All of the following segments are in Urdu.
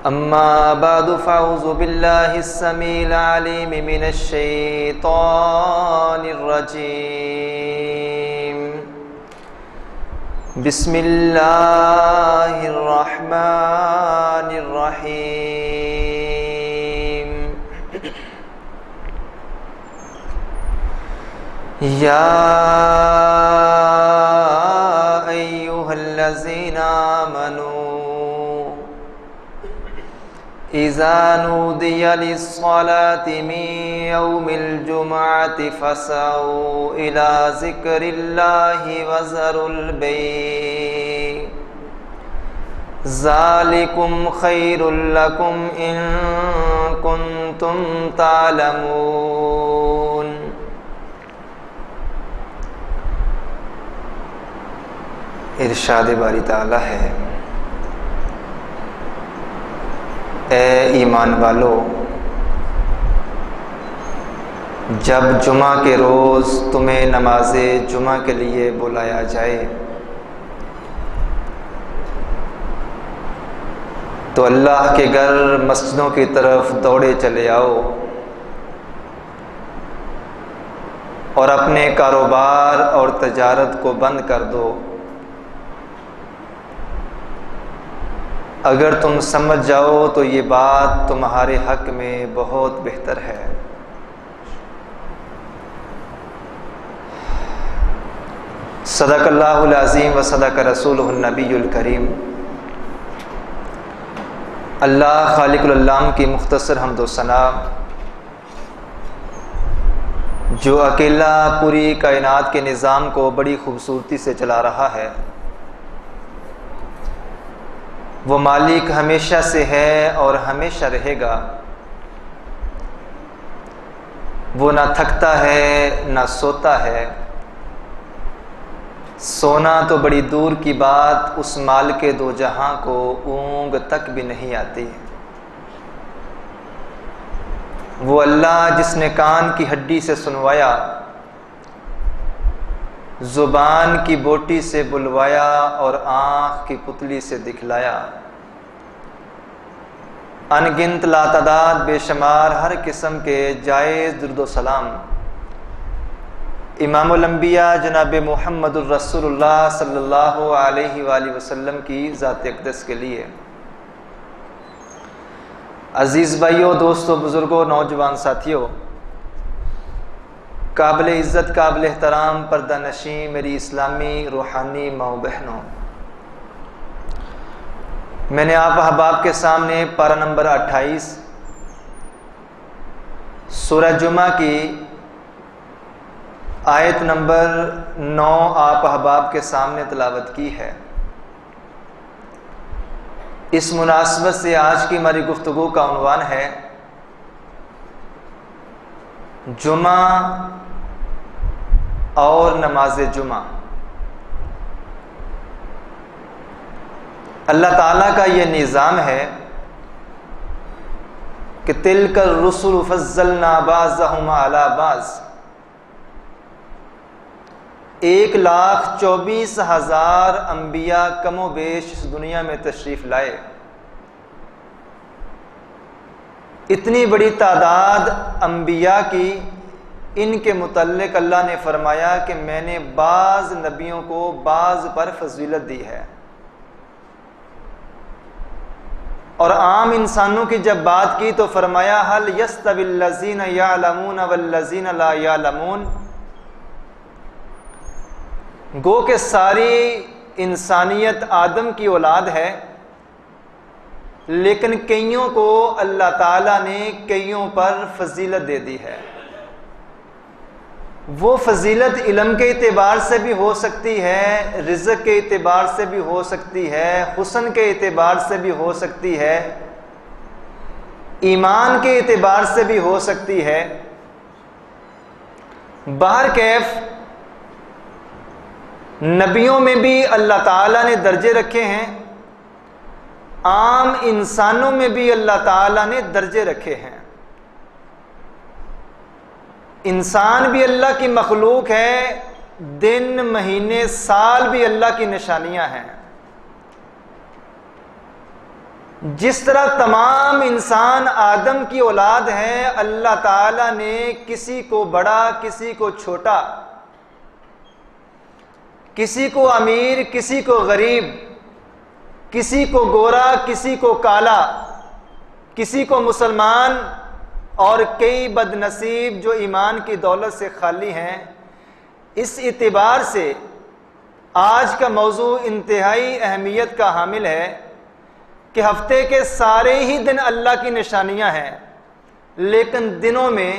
أما بعد فأعوذ بالله السميع العليم من الشيطان الرجيم. بسم الله الرحمن الرحيم. يا أيها الذين آمنوا إذا نودي للصلاة من يوم الجمعة فاسعوا إلى ذكر الله وذروا البيع ذلكم خير لكم إن كنتم تعلمون. ارشاد باری تعالی ہے، اے ایمان والو، جب جمعہ کے روز تمہیں نماز جمعہ کے لیے بلایا جائے تو اللہ کے گھر مسجدوں کی طرف دوڑے چلے آؤ اور اپنے کاروبار اور تجارت کو بند کر دو. اگر تم سمجھ جاؤ تو یہ بات تمہارے حق میں بہت بہتر ہے. صدق اللہ العظیم و صدق رسولہ النبی الکریم. اللہ خالق العالم کی مختصر حمد و ثنا، جو اکیلا پوری کائنات کے نظام کو بڑی خوبصورتی سے چلا رہا ہے. وہ مالک ہمیشہ سے ہے اور ہمیشہ رہے گا. وہ نہ تھکتا ہے نہ سوتا ہے. سونا تو بڑی دور کی بات، اس مالک دو جہاں کو اونگ تک بھی نہیں آتی. وہ اللہ جس نے کان کی ہڈی سے سنوایا، زبان کی بوٹی سے بلوایا اور آنکھ کی پتلی سے دکھلایا. ان گنت لاتعداد بے شمار ہر قسم کے جائز درود و سلام امام الانبیاء جناب محمد الرسول اللہ صلی اللہ علیہ وآلہ وسلم کی ذات اقدس کے لیے. عزیز بھائیوں، دوستوں، بزرگوں، نوجوان ساتھیوں، قابل عزت، قابل احترام پردہ نشین میری اسلامی روحانی ماؤں بہنوں، میں نے آپ احباب کے سامنے پارہ نمبر 28 سورہ جمعہ کی آیت نمبر 9 آپ احباب کے سامنے تلاوت کی ہے. اس مناسبت سے آج کی ہماری گفتگو کا عنوان ہے جمعہ اور نماز جمعہ. اللہ تعالیٰ کا یہ نظام ہے کہ تلک الرسل فضلنا بعضهم علی بعض. 1,24,000 انبیاء کم و بیش اس دنیا میں تشریف لائے. اتنی بڑی تعداد انبیاء کی، ان کے متعلق اللہ نے فرمایا کہ میں نے بعض نبیوں کو بعض پر فضیلت دی ہے. اور عام انسانوں کی جب بات کی تو فرمایا هل يستوي الذين يعلمون والذين لا يعلمون. گو کہ ساری انسانیت آدم کی اولاد ہے، لیکن کئیوں کو اللہ تعالیٰ نے کئیوں پر فضیلت دے دی ہے. وہ فضیلت علم کے اعتبار سے بھی ہو سکتی ہے، رزق کے اعتبار سے بھی ہو سکتی ہے، حسن کے اعتبار سے بھی ہو سکتی ہے، ایمان کے اعتبار سے بھی ہو سکتی ہے. بہرکیف نبیوں میں بھی اللہ تعالیٰ نے درجے رکھے ہیں، عام انسانوں میں بھی اللہ تعالیٰ نے درجے رکھے ہیں. انسان بھی اللہ کی مخلوق ہے، دن، مہینے، سال بھی اللہ کی نشانیاں ہیں. جس طرح تمام انسان آدم کی اولاد ہیں، اللہ تعالیٰ نے کسی کو بڑا کسی کو چھوٹا، کسی کو امیر کسی کو غریب، کسی کو گورا کسی کو کالا، کسی کو مسلمان اور کئی بد نصیب جو ایمان کی دولت سے خالی ہیں۔ اس اعتبار سے آج کا موضوع انتہائی اہمیت کا حامل ہے کہ ہفتے کے سارے ہی دن اللہ کی نشانیاں ہیں، لیکن دنوں میں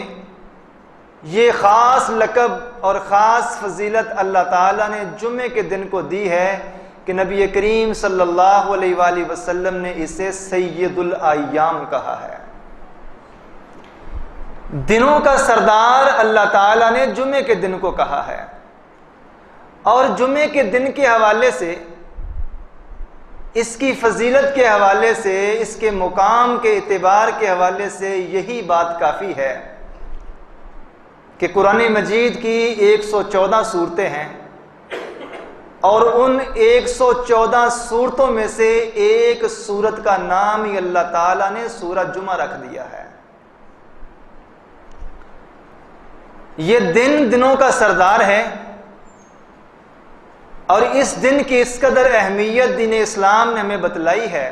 یہ خاص لقب اور خاص فضیلت اللہ تعالیٰ نے جمعے کے دن کو دی ہے کہ نبی کریم صلی اللہ علیہ وآلہ وسلم نے اسے سید الایام کہا ہے۔ دنوں کا سردار اللہ تعالیٰ نے جمعے کے دن کو کہا ہے، اور جمعے کے دن کے حوالے سے، اس کی فضیلت کے حوالے سے، اس کے مقام کے اعتبار کے حوالے سے یہی بات کافی ہے کہ قرآن مجید کی 114 صورتیں ہیں، اور ان 114 صورتوں میں سے ایک صورت کا نام ہی اللہ تعالیٰ نے سورہ جمعہ رکھ دیا ہے۔ یہ دن دنوں کا سردار ہے، اور اس دن کی اس قدر اہمیت دین اسلام نے ہمیں بتلائی ہے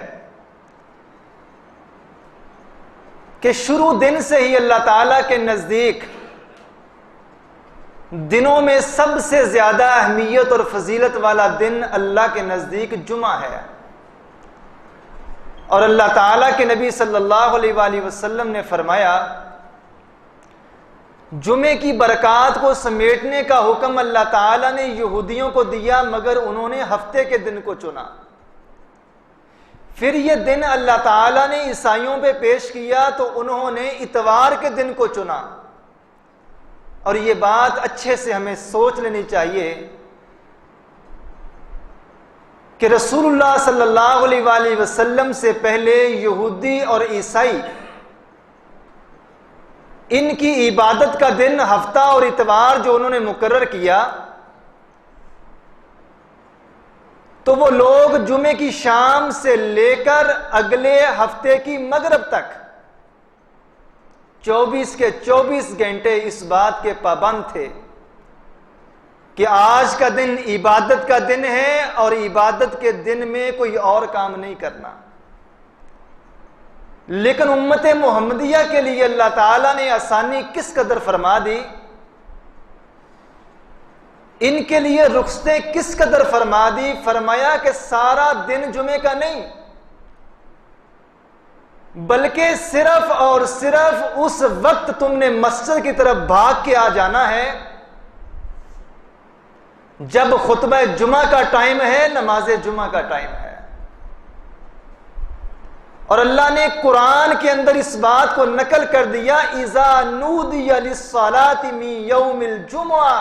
کہ شروع دن سے ہی اللہ تعالیٰ کے نزدیک دنوں میں سب سے زیادہ اہمیت اور فضیلت والا دن اللہ کے نزدیک جمعہ ہے، اور اللہ تعالیٰ کے نبی صلی اللہ علیہ وآلہ وسلم نے فرمایا جمعے کی برکات کو سمیٹنے کا حکم اللہ تعالیٰ نے یہودیوں کو دیا، مگر انہوں نے ہفتے کے دن کو چنا۔ پھر یہ دن اللہ تعالیٰ نے عیسائیوں پہ پیش کیا تو انہوں نے اتوار کے دن کو چنا۔ اور یہ بات اچھے سے ہمیں سوچ لینی چاہیے کہ رسول اللہ صلی اللہ علیہ وآلہ وسلم سے پہلے یہودی اور عیسائی ان کی عبادت کا دن ہفتہ اور اتوار جو انہوں نے مقرر کیا، تو وہ لوگ جمعے کی شام سے لے کر اگلے ہفتے کی مغرب تک 24 کے 24 گھنٹے اس بات کے پابند تھے کہ آج کا دن عبادت کا دن ہے، اور عبادت کے دن میں کوئی اور کام نہیں کرنا۔ لیکن امت محمدیہ کے لیے اللہ تعالیٰ نے آسانی کس قدر فرما دی، ان کے لیے رخصتیں کس قدر فرما دی۔ فرمایا کہ سارا دن جمعے کا نہیں، بلکہ صرف اور صرف اس وقت تم نے مسجد کی طرف بھاگ کے آ جانا ہے جب خطبہ جمعہ کا ٹائم ہے، نماز جمعہ کا ٹائم ہے۔ اور اللہ نے قرآن کے اندر اس بات کو نقل کر دیا، اذا نودی للصلاۃ من یوم الجمعہ۔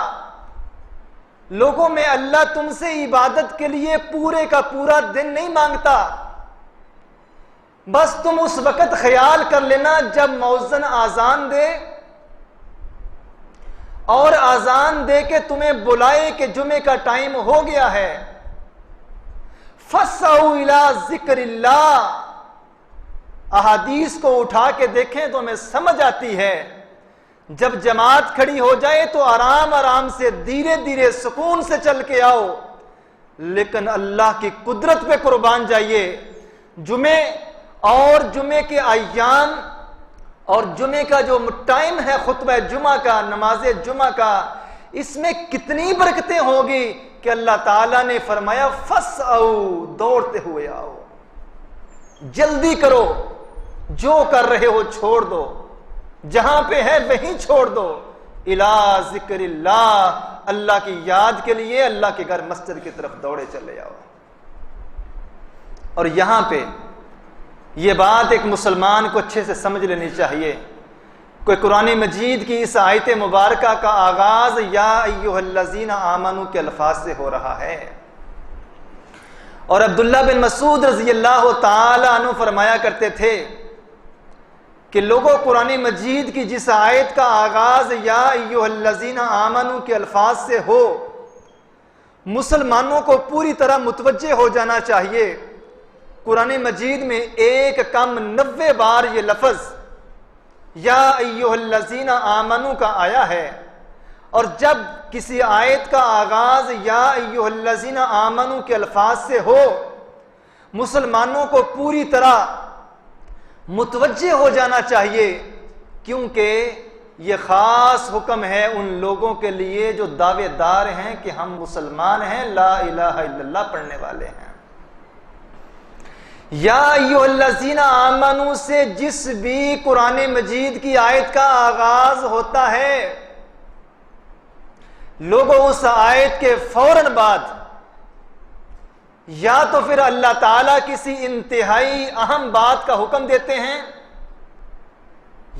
لوگوں میں اللہ تم سے عبادت کے لیے پورے کا پورا دن نہیں مانگتا، بس تم اس وقت خیال کر لینا جب مؤذن آذان دے، اور آذان دے کے تمہیں بلائے کہ جمعے کا ٹائم ہو گیا ہے، فَاسْعَوْا إِلَىٰ ذِكْرِ اللَّهِ۔ احادیث کو اٹھا کے دیکھیں تو ہمیں سمجھ آتی ہے جب جماعت کھڑی ہو جائے تو آرام آرام سے دھیرے دھیرے سکون سے چل کے آؤ، لیکن اللہ کی قدرت پہ قربان جائیے، جمعے اور جمعے کے ایام اور جمعے کا جو ٹائم ہے خطبہ جمعہ کا، نماز جمعہ کا، اس میں کتنی برکتیں ہوگی کہ اللہ تعالیٰ نے فرمایا فَاسْعَوْا، دوڑتے ہوئے آؤ، جلدی کرو، جو کر رہے ہو چھوڑ دو، جہاں پہ ہے وہیں چھوڑ دو، اِلَىٰ ذِكْرِ اللَّهِ، اللہ کی یاد کے لیے اللہ کے گھر مسجد کی طرف دوڑے چلے آؤ۔ اور یہاں پہ یہ بات ایک مسلمان کو اچھے سے سمجھ لینی چاہیے، کوئی قرآن مجید کی اس آیت مبارکہ کا آغاز یا ایھا الذین آمنوا کے الفاظ سے ہو رہا ہے، اور عبداللہ بن مسعود رضی اللہ تعالی عنہ فرمایا کرتے تھے کہ لوگوں قرآن مجید کی جس آیت کا آغاز یا ایھا الذین آمنوا کے الفاظ سے ہو، مسلمانوں کو پوری طرح متوجہ ہو جانا چاہیے قرآن مجید میں ایک کم 90 بار یہ لفظ یا ایھا الذین آمنو کا آیا ہے، اور جب کسی آیت کا آغاز یا ایھا الذین آمنو کے الفاظ سے ہو، مسلمانوں کو پوری طرح متوجہ ہو جانا چاہیے، کیونکہ یہ خاص حکم ہے ان لوگوں کے لیے جو دعوے دار ہیں کہ ہم مسلمان ہیں، لا الہ الا اللہ پڑھنے والے ہیں۔ یا ایھا الذین آمنو سے جس بھی قرآن مجید کی آیت کا آغاز ہوتا ہے، لوگوں اس آیت کے فوراً بعد یا تو پھر اللہ تعالیٰ کسی انتہائی اہم بات کا حکم دیتے ہیں،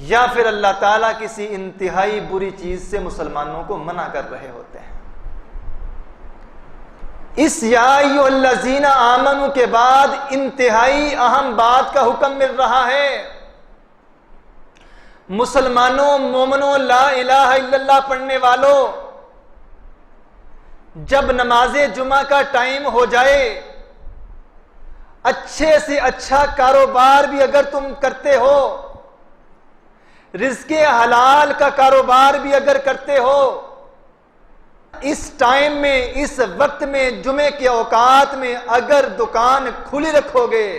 یا پھر اللہ تعالیٰ کسی انتہائی بری چیز سے مسلمانوں کو منع کر رہے ہوتے ہیں۔ اس یا ایھا الذین آمنو کے بعد انتہائی اہم بات کا حکم مل رہا ہے، مسلمانوں، مومنوں، لا الہ الا اللہ پڑھنے والوں، جب نماز جمعہ کا ٹائم ہو جائے، اچھے سے اچھا کاروبار بھی اگر تم کرتے ہو، رزق حلال کا کاروبار بھی اگر کرتے ہو، اس ٹائم میں، اس وقت میں، جمعے کے اوقات میں اگر دکان کھلی رکھو گے،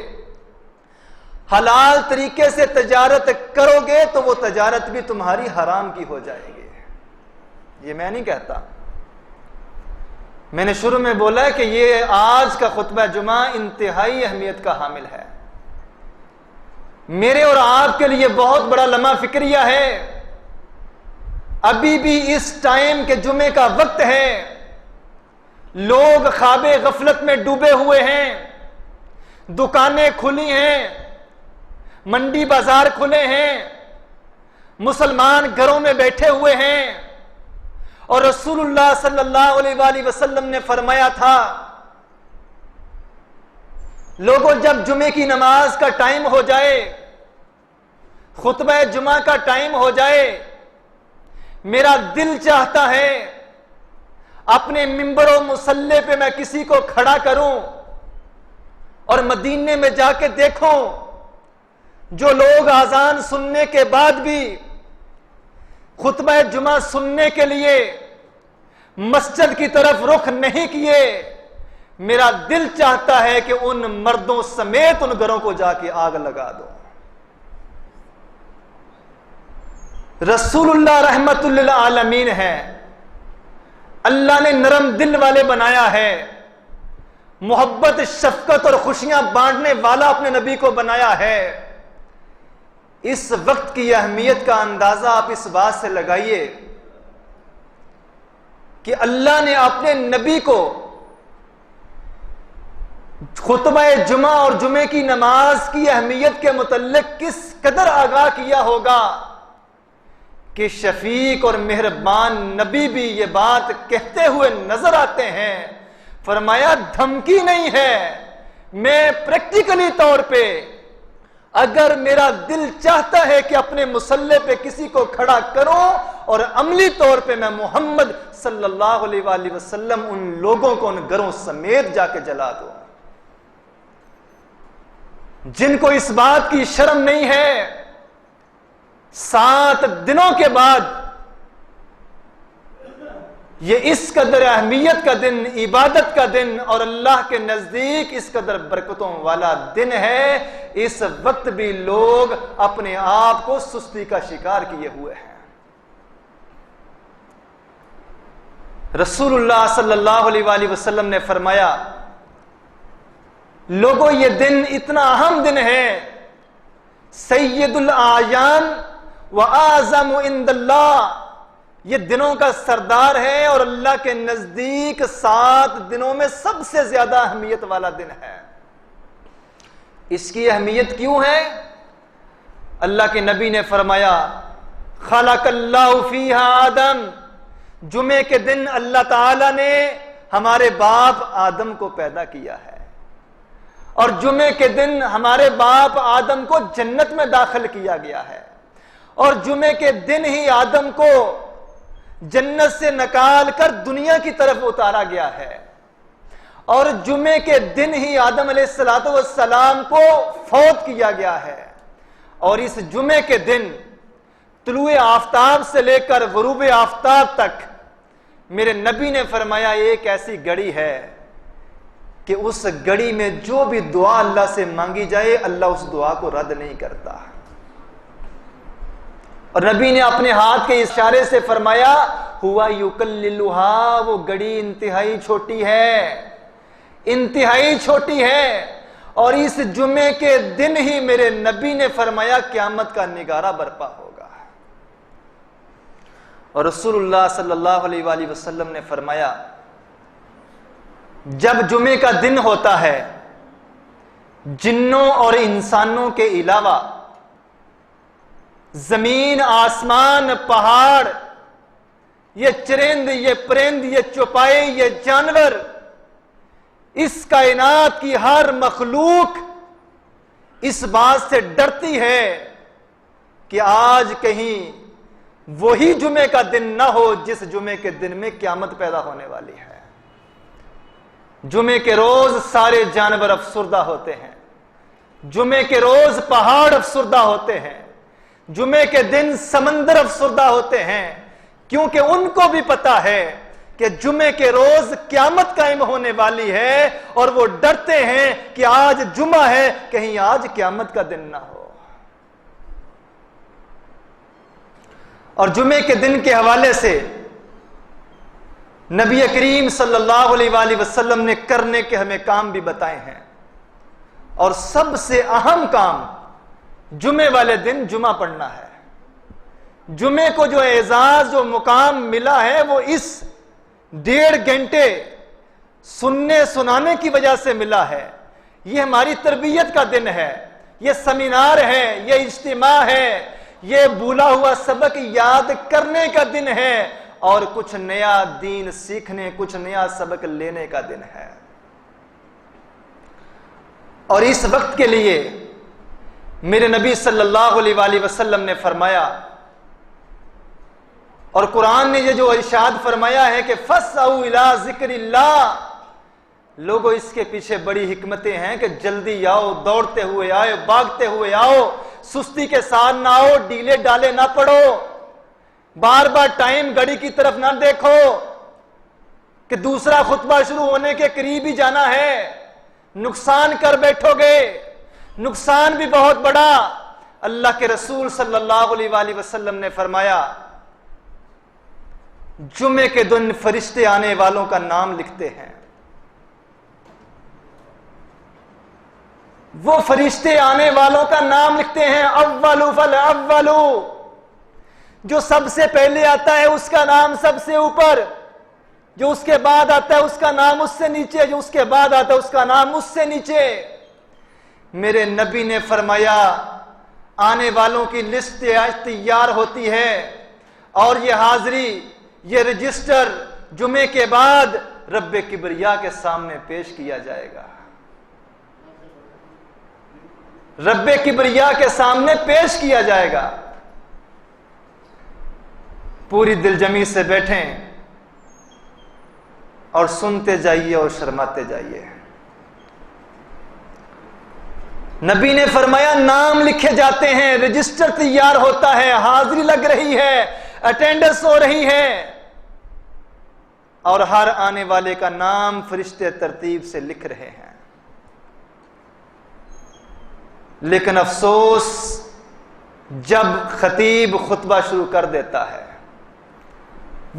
حلال طریقے سے تجارت کرو گے، تو وہ تجارت بھی تمہاری حرام کی ہو جائے گی۔ یہ میں نہیں کہتا، میں نے شروع میں بولا کہ یہ آج کا خطبہ جمعہ انتہائی اہمیت کا حامل ہے، میرے اور آپ کے لیے بہت بڑا لمحہ فکریہ ہے۔ ابھی بھی اس ٹائم کے جمعے کا وقت ہے، لوگ خواب غفلت میں ڈوبے ہوئے ہیں، دکانیں کھلی ہیں، منڈی بازار کھلے ہیں، مسلمان گھروں میں بیٹھے ہوئے ہیں، اور رسول اللہ صلی اللہ علیہ وآلہ وسلم نے فرمایا تھا، لوگوں جب جمعے کی نماز کا ٹائم ہو جائے، خطبہ جمعہ کا ٹائم ہو جائے، میرا دل چاہتا ہے اپنے ممبر و مصلی پہ میں کسی کو کھڑا کروں اور مدینے میں جا کے دیکھوں جو لوگ اذان سننے کے بعد بھی خطبہ جمعہ سننے کے لیے مسجد کی طرف رخ نہیں کیے، میرا دل چاہتا ہے کہ ان مردوں سمیت ان گھروں کو جا کے آگ لگا دو۔ رسول اللہ رحمت للعالمین ہے، اللہ نے نرم دل والے بنایا ہے، محبت، شفقت اور خوشیاں بانٹنے والا اپنے نبی کو بنایا ہے۔ اس وقت کی اہمیت کا اندازہ آپ اس بات سے لگائیے کہ اللہ نے اپنے نبی کو خطبہ جمعہ اور جمعے کی نماز کی اہمیت کے متعلق کس قدر آگاہ کیا ہوگا کہ شفیق اور مہربان نبی بھی یہ بات کہتے ہوئے نظر آتے ہیں، فرمایا دھمکی نہیں ہے، میں پریکٹیکلی طور پہ اگر میرا دل چاہتا ہے کہ اپنے مصلی پہ کسی کو کھڑا کروں اور عملی طور پہ میں محمد صلی اللہ علیہ وآلہ وسلم ان لوگوں کو ان گھروں سمیت جا کے جلا دوں جن کو اس بات کی شرم نہیں ہے 7 دنوں کے بعد یہ اس قدر اہمیت کا دن، عبادت کا دن اور اللہ کے نزدیک اس قدر برکتوں والا دن ہے، اس وقت بھی لوگ اپنے آپ کو سستی کا شکار کیے ہوئے ہیں۔ رسول اللہ صلی اللہ علیہ وآلہ وسلم نے فرمایا، لوگوں یہ دن اتنا اہم دن ہے، سید الاعیان وَأَعْظَمُ عِندَ اللَّهِ، یہ دنوں کا سردار ہے اور اللہ کے نزدیک 7 دنوں میں سب سے زیادہ اہمیت والا دن ہے۔ اس کی اہمیت کیوں ہے؟ اللہ کے نبی نے فرمایا، خلق اللہ فیہا آدم، جمعے کے دن اللہ تعالی نے ہمارے باپ آدم کو پیدا کیا ہے، اور جمعے کے دن ہمارے باپ آدم کو جنت میں داخل کیا گیا ہے، اور جمعے کے دن ہی آدم کو جنت سے نکال کر دنیا کی طرف اتارا گیا ہے، اور جمعے کے دن ہی آدم علیہ السلام کو فوت کیا گیا ہے، اور اس جمعے کے دن طلوع آفتاب سے لے کر غروب آفتاب تک میرے نبی نے فرمایا ایک ایسی گھڑی ہے کہ اس گھڑی میں جو بھی دعا اللہ سے مانگی جائے اللہ اس دعا کو رد نہیں کرتا۔ اور نبی نے اپنے ہاتھ کے اشارے سے فرمایا ہوا یکللھا، وہ گھڑی انتہائی چھوٹی ہے، انتہائی چھوٹی ہے، اور اس جمعے کے دن ہی میرے نبی نے فرمایا قیامت کا نگارہ برپا ہوگا۔ اور رسول اللہ صلی اللہ علیہ وآلہ وسلم نے فرمایا جب جمعے کا دن ہوتا ہے جنوں اور انسانوں کے علاوہ زمین، آسمان، پہاڑ، یہ چرند، یہ پرند، یہ چوپائے، یہ جانور، اس کائنات کی ہر مخلوق اس بات سے ڈرتی ہے کہ آج کہیں وہی جمعے کا دن نہ ہو جس جمعے کے دن میں قیامت پیدا ہونے والی ہے۔ جمعے کے روز سارے جانور افسردہ ہوتے ہیں، جمعے کے روز پہاڑ افسردہ ہوتے ہیں، جمعے کے دن سمندر افسردہ ہوتے ہیں، کیونکہ ان کو بھی پتا ہے کہ جمعے کے روز قیامت قائم ہونے والی ہے، اور وہ ڈرتے ہیں کہ آج جمعہ ہے کہیں آج قیامت کا دن نہ ہو۔ اور جمعے کے دن کے حوالے سے نبی کریم صلی اللہ علیہ وآلہ وسلم نے کرنے کے ہمیں کام بھی بتائے ہیں، اور سب سے اہم کام جمعے والے دن جمعہ پڑھنا ہے۔ جمعے کو جو اعزاز، جو مقام ملا ہے وہ اس 1.5 گھنٹے سننے سنانے کی وجہ سے ملا ہے۔ یہ ہماری تربیت کا دن ہے، یہ سیمینار ہے، یہ اجتماع ہے، یہ بھولا ہوا سبق یاد کرنے کا دن ہے، اور کچھ نیا دین سیکھنے، کچھ نیا سبق لینے کا دن ہے۔ اور اس وقت کے لیے میرے نبی صلی اللہ علیہ وآلہ وسلم نے فرمایا، اور قرآن نے یہ جو ارشاد فرمایا ہے کہ فَاسْعَوْا إِلَىٰ ذِكْرِ اللَّهِ، لوگوں اس کے پیچھے بڑی حکمتیں ہیں کہ جلدی آؤ، دوڑتے ہوئے آؤ، بھاگتے ہوئے آؤ، سستی کے ساتھ نہ آؤ، ڈیلے ڈالے نہ پڑو، بار بار ٹائم گھڑی کی طرف نہ دیکھو کہ دوسرا خطبہ شروع ہونے کے قریب ہی جانا ہے، نقصان کر بیٹھو گے، نقصان بھی بہت بڑا۔ اللہ کے رسول صلی اللہ علیہ وآلہ وسلم نے فرمایا جمعے کے دن فرشتے آنے والوں کا نام لکھتے ہیں، وہ فرشتے آنے والوں کا نام لکھتے ہیں، اول فالاول، جو سب سے پہلے آتا ہے اس کا نام سب سے اوپر، جو اس کے بعد آتا ہے اس کا نام اس سے نیچے، جو اس کے بعد آتا ہے اس کا نام اس سے نیچے۔ میرے نبی نے فرمایا آنے والوں کی لسٹ تیار ہوتی ہے، اور یہ حاضری، یہ رجسٹر جمعے کے بعد رب کبریا کے سامنے پیش کیا جائے گا، رب کبریا کے سامنے پیش کیا جائے گا۔ پوری دل جمی سے بیٹھیں اور سنتے جائیے اور شرماتے جائیے۔ نبی نے فرمایا نام لکھے جاتے ہیں، رجسٹر تیار ہوتا ہے، حاضری لگ رہی ہے، اٹینڈنس ہو رہی ہے، اور ہر آنے والے کا نام فرشتے ترتیب سے لکھ رہے ہیں۔ لیکن افسوس جب خطیب خطبہ شروع کر دیتا ہے،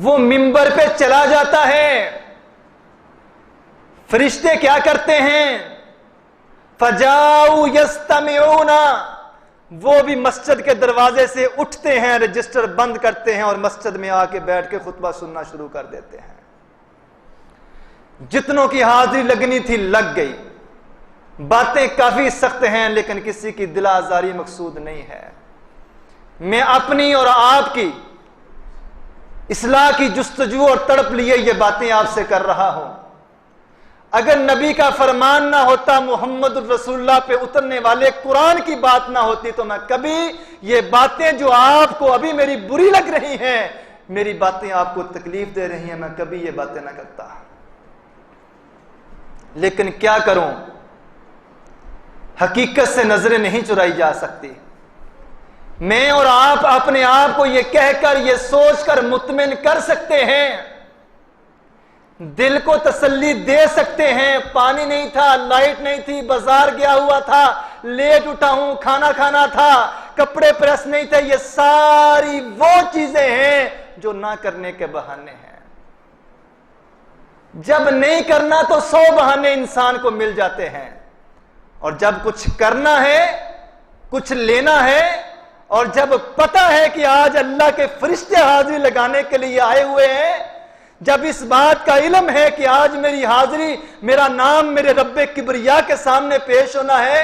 وہ منبر پہ چلا جاتا ہے، فرشتے کیا کرتے ہیں؟ فَجَاءُوا يَسْتَمِعُونَ، وہ بھی مسجد کے دروازے سے اٹھتے ہیں، رجسٹر بند کرتے ہیں اور مسجد میں آ کے بیٹھ کے خطبہ سننا شروع کر دیتے ہیں۔ جتنوں کی حاضری لگنی تھی لگ گئی۔ باتیں کافی سخت ہیں لیکن کسی کی دل آزاری مقصود نہیں ہے۔ میں اپنی اور آپ کی اصلاح کی جستجو اور تڑپ لیے یہ باتیں آپ سے کر رہا ہوں۔ اگر نبی کا فرمان نہ ہوتا، محمد الرسول اللہ پہ اترنے والے قرآن کی بات نہ ہوتی، تو میں کبھی یہ باتیں جو آپ کو ابھی میری بری لگ رہی ہیں، میری باتیں آپ کو تکلیف دے رہی ہیں، میں کبھی یہ باتیں نہ کرتا۔ لیکن کیا کروں، حقیقت سے نظریں نہیں چرائی جا سکتی۔ میں اور آپ اپنے آپ کو یہ کہہ کر، یہ سوچ کر مطمئن کر سکتے ہیں، دل کو تسلی دے سکتے ہیں، پانی نہیں تھا، لائٹ نہیں تھی، بازار گیا ہوا تھا، لیٹ اٹھا ہوں، کھانا کھانا تھا، کپڑے پریس نہیں تھے، یہ ساری وہ چیزیں ہیں جو نہ کرنے کے بہانے ہیں۔ جب نہیں کرنا تو 100 بہانے انسان کو مل جاتے ہیں، اور جب کچھ کرنا ہے، کچھ لینا ہے، اور جب پتہ ہے کہ آج اللہ کے فرشتے حاضری لگانے کے لیے آئے ہوئے ہیں، جب اس بات کا علم ہے کہ آج میری حاضری، میرا نام میرے رب کبریا کے سامنے پیش ہونا ہے،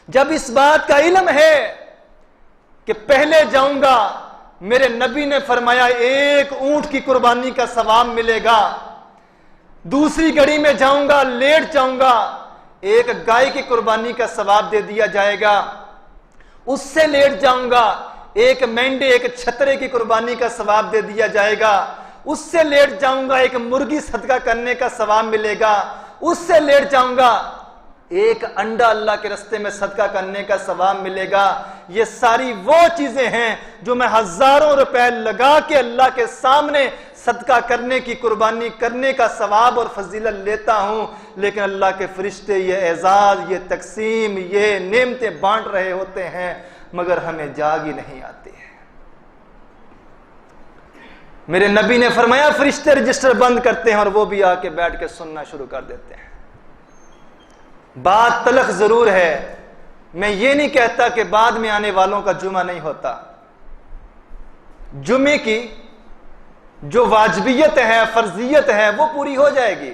جب اس بات کا علم ہے کہ پہلے جاؤں گا، میرے نبی نے فرمایا 1 اونٹ کی قربانی کا ثواب ملے گا، دوسری گھڑی میں جاؤں گا، لیٹ جاؤں گا، 1 گائے کی قربانی کا ثواب دے دیا جائے گا، اس سے لیٹ جاؤں گا، 1 مینڈے 1 چھترے کی قربانی کا ثواب دے دیا جائے گا، اس سے لیٹ جاؤں گا، 1 مرغی صدقہ کرنے کا ثواب ملے گا، اس سے لیٹ جاؤں گا، 1 انڈا اللہ کے راستے میں صدقہ کرنے کا ثواب ملے گا۔ یہ ساری وہ چیزیں ہیں جو میں ہزاروں روپے لگا کے اللہ کے سامنے صدقہ کرنے کی، قربانی کرنے کا ثواب اور فضیلت لیتا ہوں، لیکن اللہ کے فرشتے یہ اعزاز، یہ تقسیم، یہ نعمتیں بانٹ رہے ہوتے ہیں، مگر ہمیں جاگ ہی نہیں آتی ہے۔ میرے نبی نے فرمایا فرشتے رجسٹر بند کرتے ہیں اور وہ بھی آ کے بیٹھ کے سننا شروع کر دیتے ہیں۔ بات تلخ ضرور ہے، میں یہ نہیں کہتا کہ بعد میں آنے والوں کا جمعہ نہیں ہوتا، جمعے کی جو واجبیت ہے، فرضیت ہے، وہ پوری ہو جائے گی،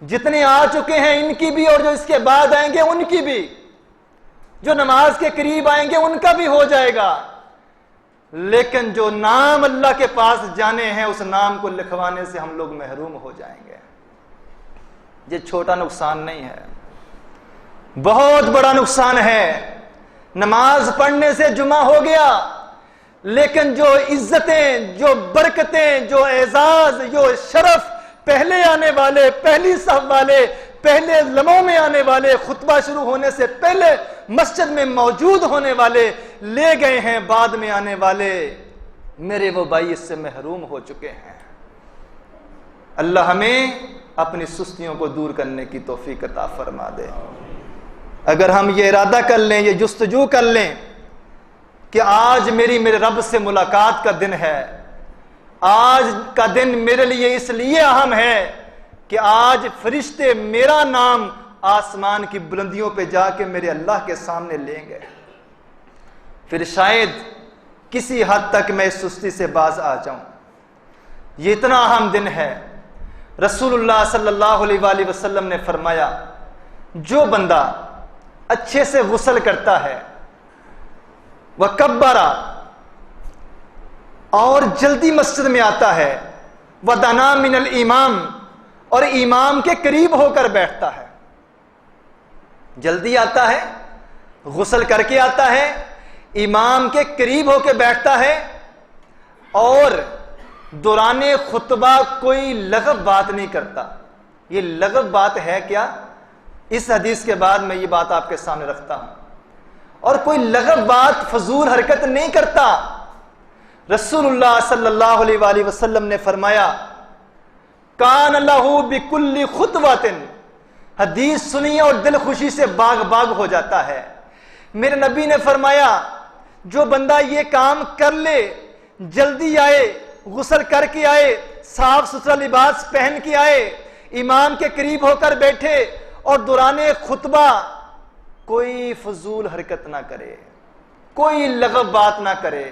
جتنے آ چکے ہیں ان کی بھی، اور جو اس کے بعد آئیں گے ان کی بھی، جو نماز کے قریب آئیں گے ان کا بھی ہو جائے گا، لیکن جو نام اللہ کے پاس جانے ہیں اس نام کو لکھوانے سے ہم لوگ محروم ہو جائیں گے۔ یہ چھوٹا نقصان نہیں ہے، بہت بڑا نقصان ہے۔ نماز پڑھنے سے جمعہ ہو گیا، لیکن جو عزتیں، جو برکتیں، جو اعزاز، جو شرف پہلے آنے والے، پہلی صف والے، پہلے لمحوں میں آنے والے، خطبہ شروع ہونے سے پہلے مسجد میں موجود ہونے والے لے گئے ہیں، بعد میں آنے والے میرے وہ بھائی اس سے محروم ہو چکے ہیں۔ اللہ ہمیں اپنی سستیوں کو دور کرنے کی توفیق عطا فرما دے۔ اگر ہم یہ ارادہ کر لیں، یہ جستجو کر لیں کہ آج میرے رب سے ملاقات کا دن ہے، آج کا دن میرے لیے اس لیے اہم ہے کہ آج فرشتے میرا نام آسمان کی بلندیوں پہ جا کے میرے اللہ کے سامنے لیں گے، پھر شاید کسی حد تک میں اس سستی سے باز آ جاؤں۔ یہ اتنا اہم دن ہے۔ رسول اللہ صلی اللہ علیہ وآلہ وسلم نے فرمایا، جو بندہ اچھے سے غسل کرتا ہے، وَكَبَّرَ، اور جلدی مسجد میں آتا ہے، وَدَنَا مِنَ الْإِمَامِ، اور امام کے قریب ہو کر بیٹھتا ہے، جلدی آتا ہے، غسل کر کے آتا ہے، امام کے قریب ہو کے بیٹھتا ہے، اور دوران خطبہ کوئی لغو بات نہیں کرتا۔ یہ لغو بات ہے کیا؟ اس حدیث کے بعد میں یہ بات آپ کے سامنے رکھتا ہوں۔ اور کوئی لغو بات، فضول حرکت نہیں کرتا۔ رسول اللہ صلی اللہ علیہ وآلہ وسلم نے فرمایا، کان لہ بکل خطوۃ، حدیث سنیے اور دل خوشی سے باغ باغ ہو جاتا ہے۔ میرے نبی نے فرمایا، جو بندہ یہ کام کر لے، جلدی آئے، غسل کر کے آئے، صاف ستھرا لباس پہن کے آئے، امام کے قریب ہو کر بیٹھے، اور دوران خطبہ کوئی فضول حرکت نہ کرے، کوئی لغو بات نہ کرے،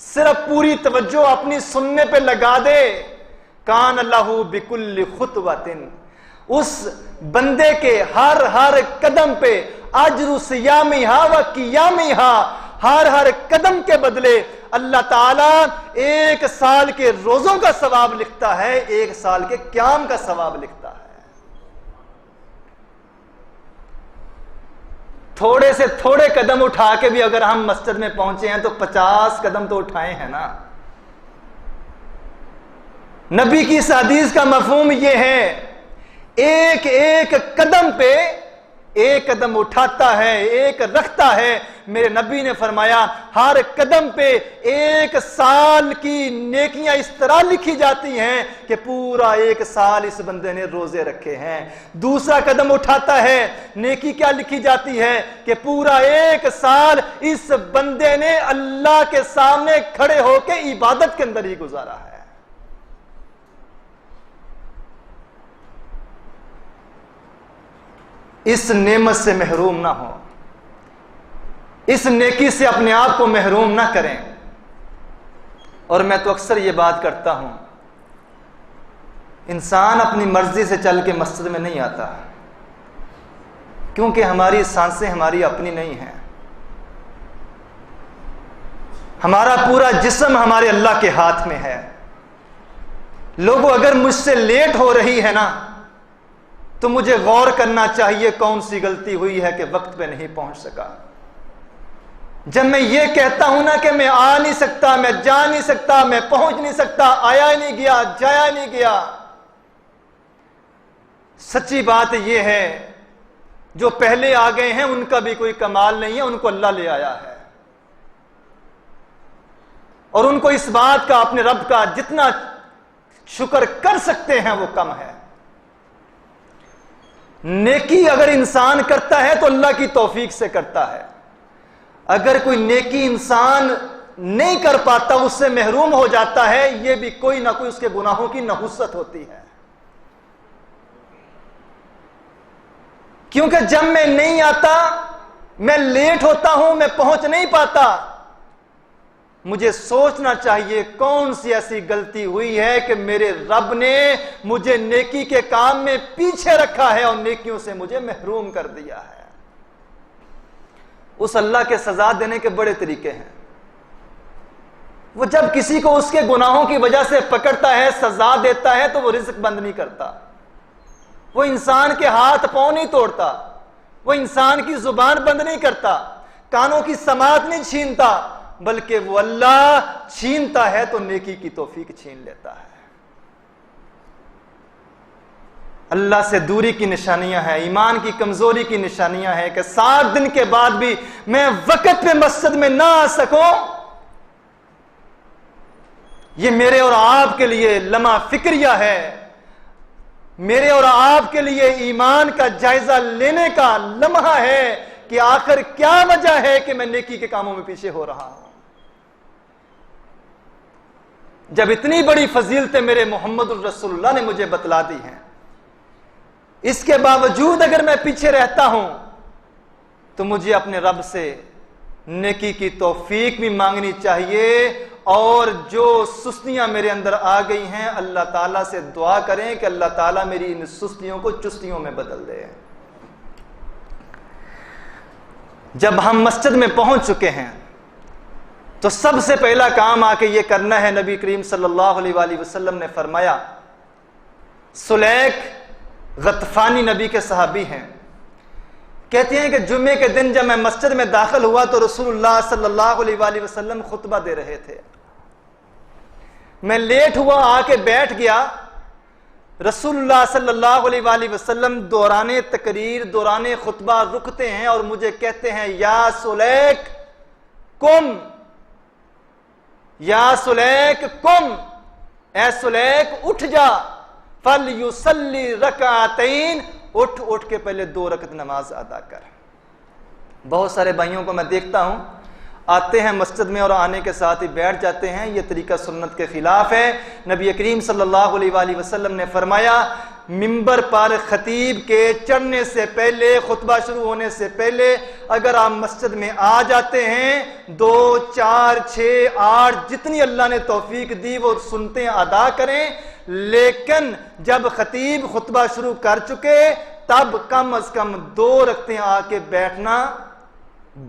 صرف پوری توجہ اپنی سننے پہ لگا دے، کان لہ بکل خطوۃ، اس بندے کے ہر قدم پہ اجر صیامہا و قیامہا، ہر قدم کے بدلے اللہ تعالیٰ 1 سال کے روزوں کا ثواب لکھتا ہے، 1 سال کے قیام کا ثواب لکھتا ہے۔ تھوڑے سے تھوڑے قدم اٹھا کے بھی اگر ہم مسجد میں پہنچے ہیں تو 50 قدم تو اٹھائے ہیں نا۔ نبی کی اس حدیث کا مفہوم یہ ہے، ایک ایک قدم پہ ایک قدم اٹھاتا ہے، ایک رکھتا ہے، میرے نبی نے فرمایا ہر قدم پہ 1 سال کی نیکیاں اس طرح لکھی جاتی ہیں کہ پورا 1 سال اس بندے نے روزے رکھے ہیں۔ دوسرا قدم اٹھاتا ہے، نیکی کیا لکھی جاتی ہے کہ پورا 1 سال اس بندے نے اللہ کے سامنے کھڑے ہو کے عبادت کے اندر ہی گزارا ہے۔ اس نعمت سے محروم نہ ہو، اس نیکی سے اپنے آپ کو محروم نہ کریں۔ اور میں تو اکثر یہ بات کرتا ہوں، انسان اپنی مرضی سے چل کے مسجد میں نہیں آتا، کیونکہ ہماری سانسیں ہماری اپنی نہیں ہیں، ہمارا پورا جسم ہمارے اللہ کے ہاتھ میں ہے۔ لوگوں اگر مجھ سے لیٹ ہو رہی ہے نا تو مجھے غور کرنا چاہیے کون سی غلطی ہوئی ہے کہ وقت پہ نہیں پہنچ سکا۔ جب میں یہ کہتا ہوں نا کہ میں آ نہیں سکتا، میں جا نہیں سکتا، میں پہنچ نہیں سکتا، آیا ہی نہیں گیا، جایا نہیں گیا، سچی بات یہ ہے جو پہلے آ گئے ہیں ان کا بھی کوئی کمال نہیں ہے، ان کو اللہ لے آیا ہے، اور ان کو اس بات کا اپنے رب کا جتنا شکر کر سکتے ہیں وہ کم ہے۔ نیکی اگر انسان کرتا ہے تو اللہ کی توفیق سے کرتا ہے، اگر کوئی نیکی انسان نہیں کر پاتا، اس سے محروم ہو جاتا ہے، یہ بھی کوئی نہ کوئی اس کے گناہوں کی نحوست ہوتی ہے۔ کیونکہ جب میں نہیں آتا، میں لیٹ ہوتا ہوں، میں پہنچ نہیں پاتا، مجھے سوچنا چاہیے کون سی ایسی غلطی ہوئی ہے کہ میرے رب نے مجھے نیکی کے کام میں پیچھے رکھا ہے اور نیکیوں سے مجھے محروم کر دیا ہے۔ اس اللہ کے سزا دینے کے بڑے طریقے ہیں۔ وہ جب کسی کو اس کے گناہوں کی وجہ سے پکڑتا ہے، سزا دیتا ہے، تو وہ رزق بند نہیں کرتا، وہ انسان کے ہاتھ پاؤں نہیں توڑتا، وہ انسان کی زبان بند نہیں کرتا، کانوں کی سماعت نہیں چھینتا، بلکہ وہ اللہ چھینتا ہے تو نیکی کی توفیق چھین لیتا ہے۔ اللہ سے دوری کی نشانیاں ہیں، ایمان کی کمزوری کی نشانیاں ہیں کہ 7 دن کے بعد بھی میں وقت پہ مسجد میں نہ آ سکوں، یہ میرے اور آپ کے لیے لمحہ فکریہ ہے، میرے اور آپ کے لیے ایمان کا جائزہ لینے کا لمحہ ہے کہ آخر کیا وجہ ہے کہ میں نیکی کے کاموں میں پیچھے ہو رہا ہوں۔ جب اتنی بڑی فضیلتیں میرے محمد الرسول اللہ نے مجھے بتلا دی ہیں، اس کے باوجود اگر میں پیچھے رہتا ہوں تو مجھے اپنے رب سے نیکی کی توفیق بھی مانگنی چاہیے، اور جو سستیاں میرے اندر آ گئی ہیں اللہ تعالیٰ سے دعا کریں کہ اللہ تعالیٰ میری ان سستیوں کو چستیوں میں بدل دے۔ جب ہم مسجد میں پہنچ چکے ہیں تو سب سے پہلا کام آ کے یہ کرنا ہے، نبی کریم صلی اللہ علیہ وآلہ وسلم نے فرمایا، سلیک غطفانی نبی کے صحابی ہیں، کہتے ہیں کہ جمعے کے دن جب میں مسجد میں داخل ہوا تو رسول اللہ صلی اللہ علیہ وآلہ وسلم خطبہ دے رہے تھے، میں لیٹ ہوا، آ کے بیٹھ گیا، رسول اللہ صلی اللہ علیہ وآلہ وسلم دوران تقریر، دوران خطبہ رکتے ہیں اور مجھے کہتے ہیں، یا سلیک قم، یا سلیک قم، اے سلیک اٹھ جا، فَلْيُصَلِّ رَكَعَتَيْن، اٹھ کے پہلے 2 رکعت نماز ادا کر۔ بہت سارے بھائیوں کو میں دیکھتا ہوں آتے ہیں مسجد میں اور آنے کے ساتھ ہی بیٹھ جاتے ہیں، یہ طریقہ سنت کے خلاف ہے۔ نبی کریم صلی اللہ علیہ وآلہ وسلم نے فرمایا، منبر پر خطیب کے چڑھنے سے پہلے، خطبہ شروع ہونے سے پہلے اگر آپ مسجد میں آ جاتے ہیں، 2 4 6 8 جتنی اللہ نے توفیق دی وہ سنتے ادا کریں، لیکن جب خطیب خطبہ شروع کر چکے تب کم از کم 2 رکعتیں آ کے بیٹھنا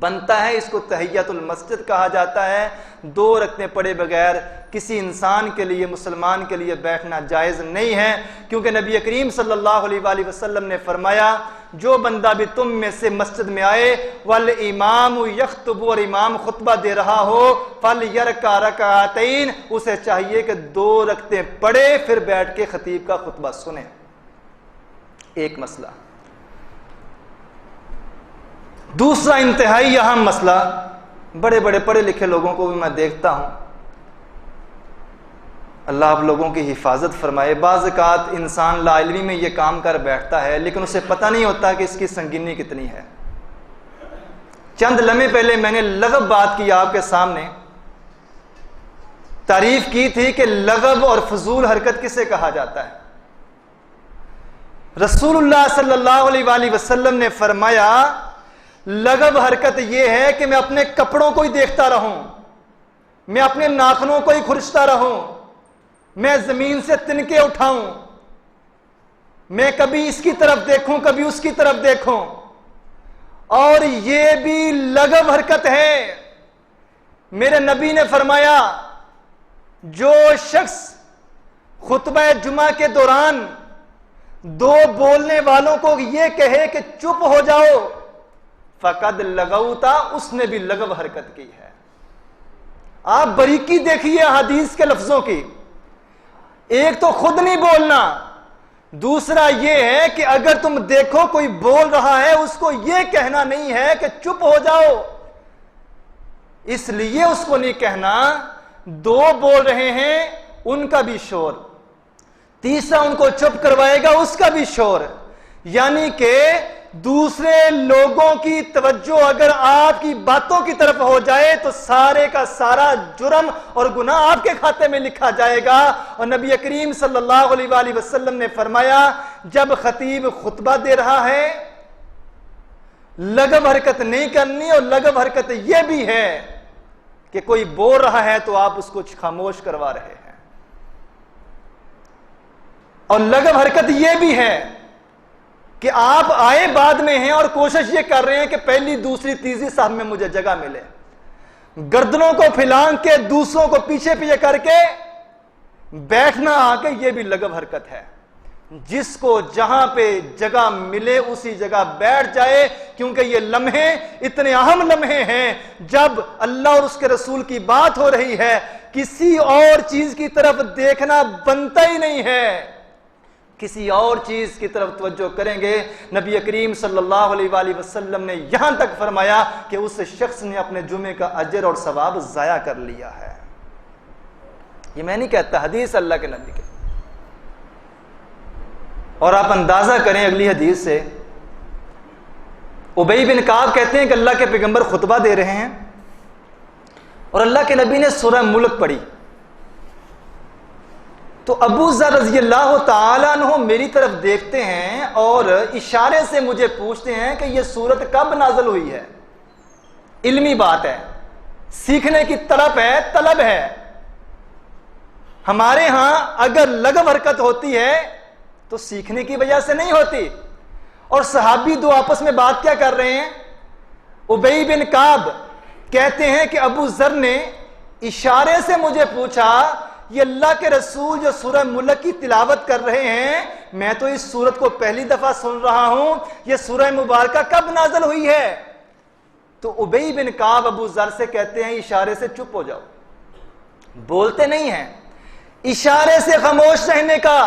بنتا ہے۔ اس کو تحیۃ المسجد کہا جاتا ہے۔ 2 رکعتیں پڑھے بغیر کسی انسان کے لیے، مسلمان کے لیے بیٹھنا جائز نہیں ہے، کیونکہ نبی کریم صلی اللہ علیہ وآلہ وسلم نے فرمایا، جو بندہ بھی تم میں سے مسجد میں آئے والامام یخطب، اور امام خطبہ دے رہا ہو، فلیرکع رکعتین، اسے چاہیے کہ 2 رکعتیں پڑھے پھر بیٹھ کے خطیب کا خطبہ سنے۔ ایک مسئلہ. دوسرا انتہائی اہم مسئلہ، بڑے بڑے پڑھے لکھے لوگوں کو بھی میں دیکھتا ہوں، اللہ آپ لوگوں کی حفاظت فرمائے، بعض اوقات انسان لا علمی میں یہ کام کر بیٹھتا ہے لیکن اسے پتہ نہیں ہوتا کہ اس کی سنگینی کتنی ہے. چند لمحے پہلے میں نے لغو بات کی آپ کے سامنے، تعریف کی تھی کہ لغو اور فضول حرکت کسے کہا جاتا ہے. رسول اللہ صلی اللہ علیہ وآلہ وسلم نے فرمایا لغو حرکت یہ ہے کہ میں اپنے کپڑوں کو ہی دیکھتا رہوں، میں اپنے ناخنوں کو ہی کھرچتا رہوں، میں زمین سے تنکے اٹھاؤں، میں کبھی اس کی طرف دیکھوں کبھی اس کی طرف دیکھوں، اور یہ بھی لغو حرکت ہے. میرے نبی نے فرمایا جو شخص خطبہ جمعہ کے دوران دو بولنے والوں کو یہ کہے کہ چپ ہو جاؤ، فقد لغوتا، اس نے بھی لغو حرکت کی ہے. آپ باریکی دیکھیے حدیث کے لفظوں کی. ایک تو خود نہیں بولنا، دوسرا یہ ہے کہ اگر تم دیکھو کوئی بول رہا ہے اس کو یہ کہنا نہیں ہے کہ چپ ہو جاؤ، اس لیے اس کو نہیں کہنا دو بول رہے ہیں ان کا بھی شور، تیسرا ان کو چپ کروائے گا اس کا بھی شور. یعنی کہ دوسرے لوگوں کی توجہ اگر آپ کی باتوں کی طرف ہو جائے تو سارے کا سارا جرم اور گناہ آپ کے کھاتے میں لکھا جائے گا. اور نبی کریم صلی اللہ علیہ وآلہ وسلم نے فرمایا جب خطیب خطبہ دے رہا ہے لغو حرکت نہیں کرنی، اور لغو حرکت یہ بھی ہے کہ کوئی بول رہا ہے تو آپ اس کو خاموش کروا رہے ہیں، اور لغو حرکت یہ بھی ہے کہ آپ آئے بعد میں ہیں اور کوشش یہ کر رہے ہیں کہ پہلی دوسری تیسری صف میں مجھے جگہ ملے، گردنوں کو پھلان کے دوسروں کو پیچھے پیچھے کر کے بیٹھنا آ کے، یہ بھی لغو حرکت ہے. جس کو جہاں پہ جگہ ملے اسی جگہ بیٹھ جائے، کیونکہ یہ لمحے اتنے اہم لمحے ہیں جب اللہ اور اس کے رسول کی بات ہو رہی ہے، کسی اور چیز کی طرف دیکھنا بنتا ہی نہیں ہے. کسی اور چیز کی طرف توجہ کریں گے، نبی کریم صلی اللہ علیہ وآلہ وسلم نے یہاں تک فرمایا کہ اس شخص نے اپنے جمعے کا اجر اور ثواب ضائع کر لیا ہے. یہ میں نہیں کہتا، حدیث اللہ کے نبی کے. اور آپ اندازہ کریں اگلی حدیث سے، ابی بن کعب کہتے ہیں کہ اللہ کے پیغمبر خطبہ دے رہے ہیں اور اللہ کے نبی نے سورہ ملک پڑھی، تو ابو ذر رضی اللہ تعالیٰ عنہ میری طرف دیکھتے ہیں اور اشارے سے مجھے پوچھتے ہیں کہ یہ سورت کب نازل ہوئی ہے. علمی بات ہے، سیکھنے کی طلب ہے. ہمارے ہاں اگر لغو حرکت ہوتی ہے تو سیکھنے کی وجہ سے نہیں ہوتی. اور صحابی دو آپس میں بات کیا کر رہے ہیں، ابی بن کعب کہتے ہیں کہ ابو ذر نے اشارے سے مجھے پوچھا یہ اللہ کے رسول جو سورہ ملک کی تلاوت کر رہے ہیں، میں تو اس سورت کو پہلی دفعہ سن رہا ہوں، یہ سورہ مبارکہ کب نازل ہوئی ہے؟ تو ابی بن کعب ابو ذر سے کہتے ہیں اشارے سے چپ ہو جاؤ، بولتے نہیں ہیں، اشارے سے خاموش رہنے کا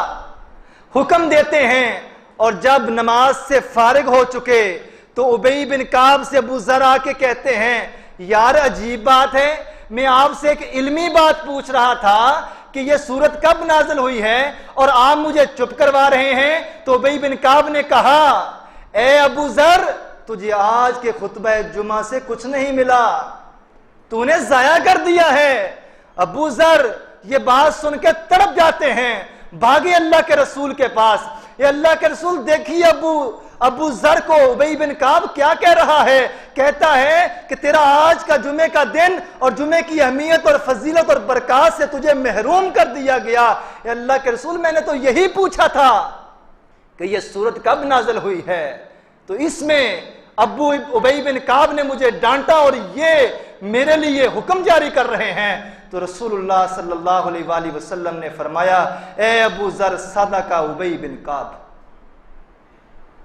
حکم دیتے ہیں. اور جب نماز سے فارغ ہو چکے تو ابی بن کعب سے ابو ذر آ کے کہتے ہیں یار عجیب بات ہے، میں آپ سے ایک علمی بات پوچھ رہا تھا کہ یہ سورت کب نازل ہوئی ہے اور آپ مجھے چپ کروا رہے ہیں. تو ابی بن کعب نے کہا اے ابو ذر تجھے آج کے خطبہ جمعہ سے کچھ نہیں ملا، تو نے ضائع کر دیا ہے. ابو ذر یہ بات سن کے تڑپ جاتے ہیں، بھاگے اللہ کے رسول کے پاس. یہ اللہ کے رسول دیکھیے ابو ذر کو ابی بن کعب کیا کہہ رہا ہے، کہتا ہے کہ تیرا آج کا جمعے کا دن اور جمعے کی اہمیت اور فضیلت اور برکات سے تجھے محروم کر دیا گیا. اے اللہ کے رسول میں نے تو یہی پوچھا تھا کہ یہ سورت کب نازل ہوئی ہے. تو اس میں ابی بن کعب نے مجھے ڈانٹا اور یہ میرے لیے حکم جاری کر رہے ہیں. تو رسول اللہ صلی اللہ علیہ وآلہ وسلم نے فرمایا اے ابو ذر صدق ابی بن کعب،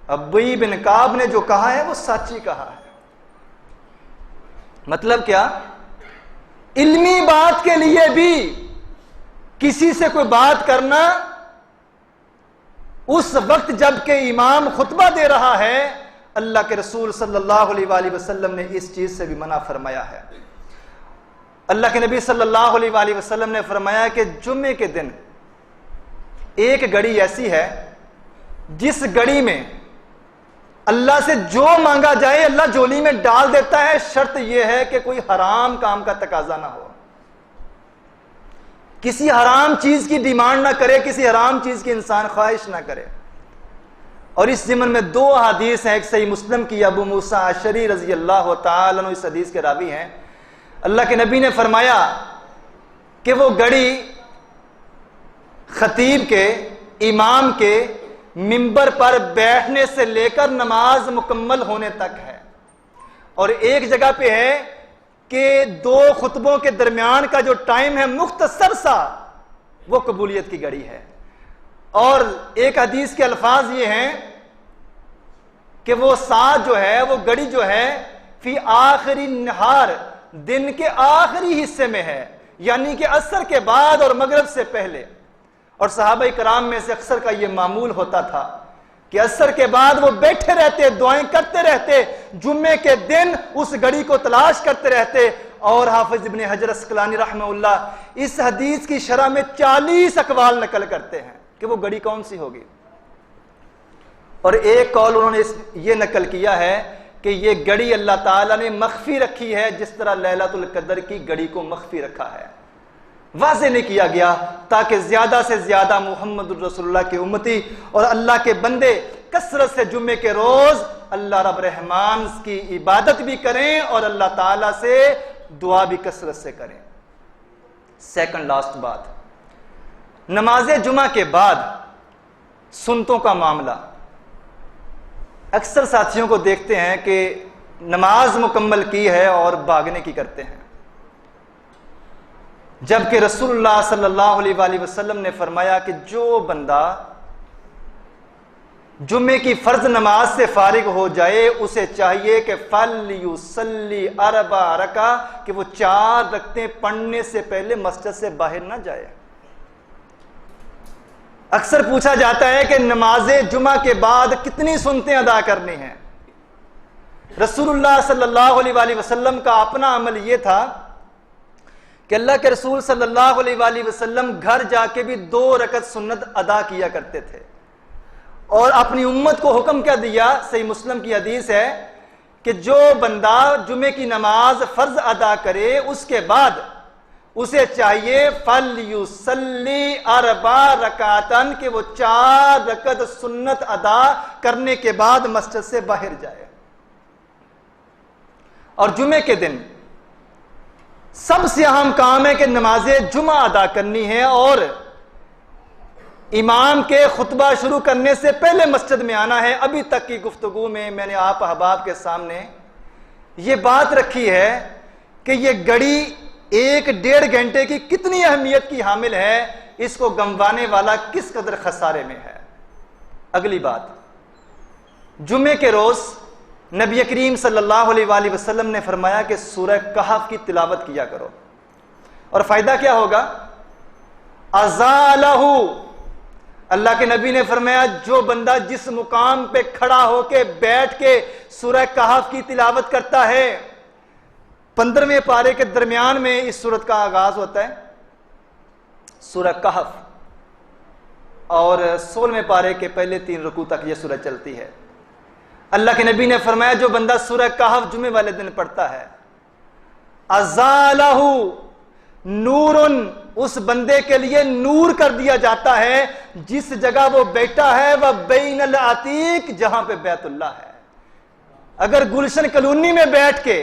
ابی بن کعب نے جو کہا ہے وہ سچ ہی کہا ہے. مطلب کیا؟ علمی بات کے لیے بھی کسی سے کوئی بات کرنا اس وقت جب کہ امام خطبہ دے رہا ہے، اللہ کے رسول صلی اللہ علیہ وآلہ وسلم نے اس چیز سے بھی منع فرمایا ہے۔ اللہ کے نبی صلی اللہ علیہ وآلہ وسلم نے فرمایا کہ جمعے کے دن ایک گھڑی ایسی ہے جس گھڑی میں اللہ سے جو مانگا جائے اللہ جولی میں ڈال دیتا ہے، شرط یہ ہے کہ کوئی حرام کام کا تقاضا نہ ہو، کسی حرام چیز کی ڈیمانڈ نہ کرے، کسی حرام چیز کی انسان خواہش نہ کرے۔ اور اس ضمن میں دو حدیث ہیں، ایک صحیح مسلم کی، ابو موسیٰ اشعری رضی اللہ تعالی عنہ اس حدیث کے راوی ہیں۔ اللہ کے نبی نے فرمایا کہ وہ گھڑی خطیب کے، امام کے منبر پر بیٹھنے سے لے کر نماز مکمل ہونے تک ہے، اور ایک جگہ پہ ہے کہ دو خطبوں کے درمیان کا جو ٹائم ہے مختصر سا، وہ قبولیت کی گھڑی ہے۔ اور ایک حدیث کے الفاظ یہ ہیں کہ وہ ساعت جو ہے، وہ گھڑی جو ہے، فی آخری نہار، دن کے آخری حصے میں ہے، یعنی کہ عصر کے بعد اور مغرب سے پہلے۔ اور صحابہ کرام میں سے اکثر کا یہ معمول ہوتا تھا کہ عصر کے بعد وہ بیٹھے رہتے، دعائیں کرتے رہتے، جمعے کے دن اس گھڑی کو تلاش کرتے رہتے۔ اور حافظ ابن حجر اسقلانی رحمہ اللہ اس حدیث کی شرح میں 40 اقوال نقل کرتے ہیں کہ وہ گھڑی کون سی ہوگی، اور ایک قول انہوں نے یہ نقل کیا ہے کہ یہ گھڑی اللہ تعالیٰ نے مخفی رکھی ہے، جس طرح لیلۃ القدر کی گھڑی کو مخفی رکھا ہے، واضح نہیں کیا گیا، تاکہ زیادہ سے زیادہ محمد الرسول اللہ کے امتی اور اللہ کے بندے کثرت سے جمعے کے روز اللہ رب رحمان کی عبادت بھی کریں اور اللہ تعالیٰ سے دعا بھی کثرت سے کریں۔ سیکنڈ لاسٹ بات، نماز جمعہ کے بعد سنتوں کا معاملہ۔ اکثر ساتھیوں کو دیکھتے ہیں کہ نماز مکمل کی ہے اور بھاگنے کی کرتے ہیں، جبکہ رسول اللہ صلی اللہ علیہ وآلہ وسلم نے فرمایا کہ جو بندہ جمعے کی فرض نماز سے فارغ ہو جائے اسے چاہیے کہ فَلْيُصَلِّ 4 رکعۃ، کہ وہ 4 رکعتیں پڑھنے سے پہلے مسجد سے باہر نہ جائے۔ اکثر پوچھا جاتا ہے کہ نماز جمعہ کے بعد کتنی سنتیں ادا کرنی ہیں۔ رسول اللہ صلی اللہ علیہ وآلہ وسلم کا اپنا عمل یہ تھا کہ اللہ کے رسول صلی اللہ علیہ وآلہ وسلم گھر جا کے بھی 2 رکعت سنت ادا کیا کرتے تھے، اور اپنی امت کو حکم کیا دیا، صحیح مسلم کی حدیث ہے کہ جو بندہ جمعے کی نماز فرض ادا کرے اس کے بعد اسے چاہیے فَلْيُصَلِّ 4 رکعتاً، کہ وہ 4 رکعت سنت ادا کرنے کے بعد مسجد سے باہر جائے۔ اور جمعے کے دن سب سے اہم کام ہے کہ نماز جمعہ ادا کرنی ہے، اور امام کے خطبہ شروع کرنے سے پہلے مسجد میں آنا ہے۔ ابھی تک کی گفتگو میں میں نے آپ احباب کے سامنے یہ بات رکھی ہے کہ یہ گھڑی 1-1.5 گھنٹے کی کتنی اہمیت کی حامل ہے، اس کو گنوانے والا کس قدر خسارے میں ہے۔ اگلی بات، جمعے کے روز نبی کریم صلی اللہ علیہ وآلہ وسلم نے فرمایا کہ سورہ کہف کی تلاوت کیا کرو، اور فائدہ کیا ہوگا؟ ازالہ، اللہ کے نبی نے فرمایا جو بندہ جس مقام پہ کھڑا ہو کے بیٹھ کے سورہ کہف کی تلاوت کرتا ہے، 15ویں پارے کے درمیان میں اس سورت کا آغاز ہوتا ہے سورہ کہف، اور 16ویں پارے کے پہلے 3 رکوع تک یہ سورہ چلتی ہے۔ اللہ کے نبی نے فرمایا جو بندہ سورہ کہف جمعے والے دن پڑھتا ہے، ازالہ نورن، اس بندے کے لیے نور کر دیا جاتا ہے جس جگہ وہ بیٹھا ہے، وہ بین العتیق، جہاں پہ بیت اللہ ہے۔ اگر گلشن کالونی میں بیٹھ کے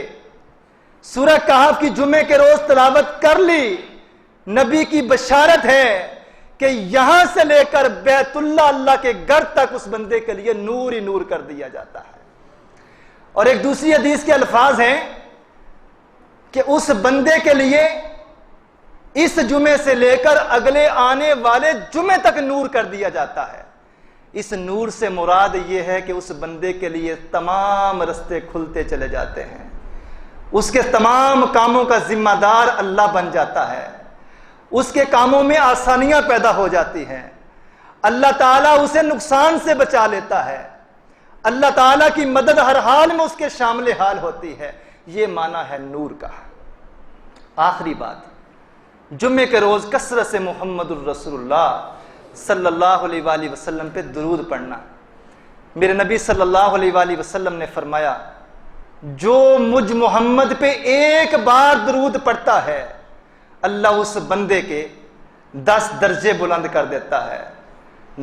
سورہ کہف کی جمعے کے روز تلاوت کر لی، نبی کی بشارت ہے کہ یہاں سے لے کر بیت اللہ، اللہ کے گھر تک اس بندے کے لیے نور ہی نور کر دیا جاتا ہے۔ اور ایک دوسری حدیث کے الفاظ ہیں کہ اس بندے کے لیے اس جمعے سے لے کر اگلے آنے والے جمعے تک نور کر دیا جاتا ہے۔ اس نور سے مراد یہ ہے کہ اس بندے کے لیے تمام رستے کھلتے چلے جاتے ہیں، اس کے تمام کاموں کا ذمہ دار اللہ بن جاتا ہے، اس کے کاموں میں آسانیاں پیدا ہو جاتی ہیں۔ اللہ تعالیٰ اسے نقصان سے بچا لیتا ہے، اللہ تعالیٰ کی مدد ہر حال میں اس کے شامل حال ہوتی ہے۔ یہ معنی ہے نور کا۔ آخری بات، جمعے کے روز کثرت سے محمد الرسول اللہ صلی اللہ علیہ وآلہ وسلم پہ درود پڑھنا۔ میرے نبی صلی اللہ علیہ وآلہ وسلم نے فرمایا، جو مجھ محمد پہ ایک بار درود پڑھتا ہے اللہ اس بندے کے 10 درجے بلند کر دیتا ہے،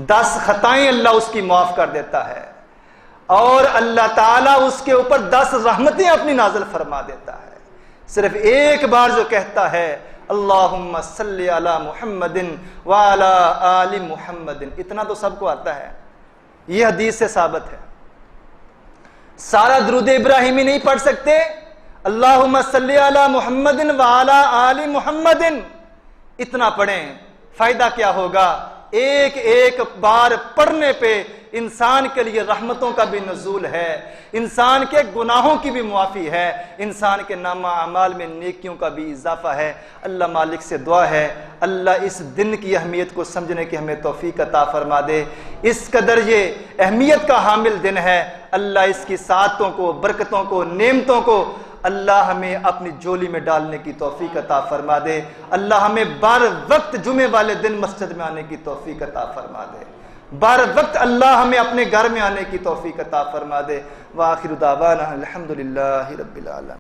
10 خطائیں اللہ اس کی معاف کر دیتا ہے، اور اللہ تعالیٰ اس کے اوپر 10 رحمتیں اپنی نازل فرما دیتا ہے۔ صرف ایک بار جو کہتا ہے اللہم صلی علی محمد وعلی آل محمد، اتنا تو سب کو آتا ہے، یہ حدیث سے ثابت ہے۔ سارا درود ابراہیمی نہیں پڑھ سکتے، اللہم صلی علی محمد وعلی آل محمد اتنا پڑھیں۔ فائدہ کیا ہوگا؟ ایک ایک بار پڑھنے پہ انسان کے لیے رحمتوں کا بھی نزول ہے، انسان کے گناہوں کی بھی معافی ہے، انسان کے نامہ اعمال میں نیکیوں کا بھی اضافہ ہے۔ اللہ مالک سے دعا ہے اللہ اس دن کی اہمیت کو سمجھنے کی ہمیں توفیق عطا فرما دے۔ اس قدر یہ اہمیت کا حامل دن ہے، اللہ اس کی سعادتوں کو، برکتوں کو، نعمتوں کو اللہ ہمیں اپنی جولی میں ڈالنے کی توفیق عطا فرما دے۔ اللہ ہمیں بار وقت جمعے والے دن مسجد میں آنے کی توفیق عطا فرما دے، بار وقت اللہ ہمیں اپنے گھر میں آنے کی توفیق عطا فرما دے۔ وآخر دعوانا الحمدللہ رب العالمین۔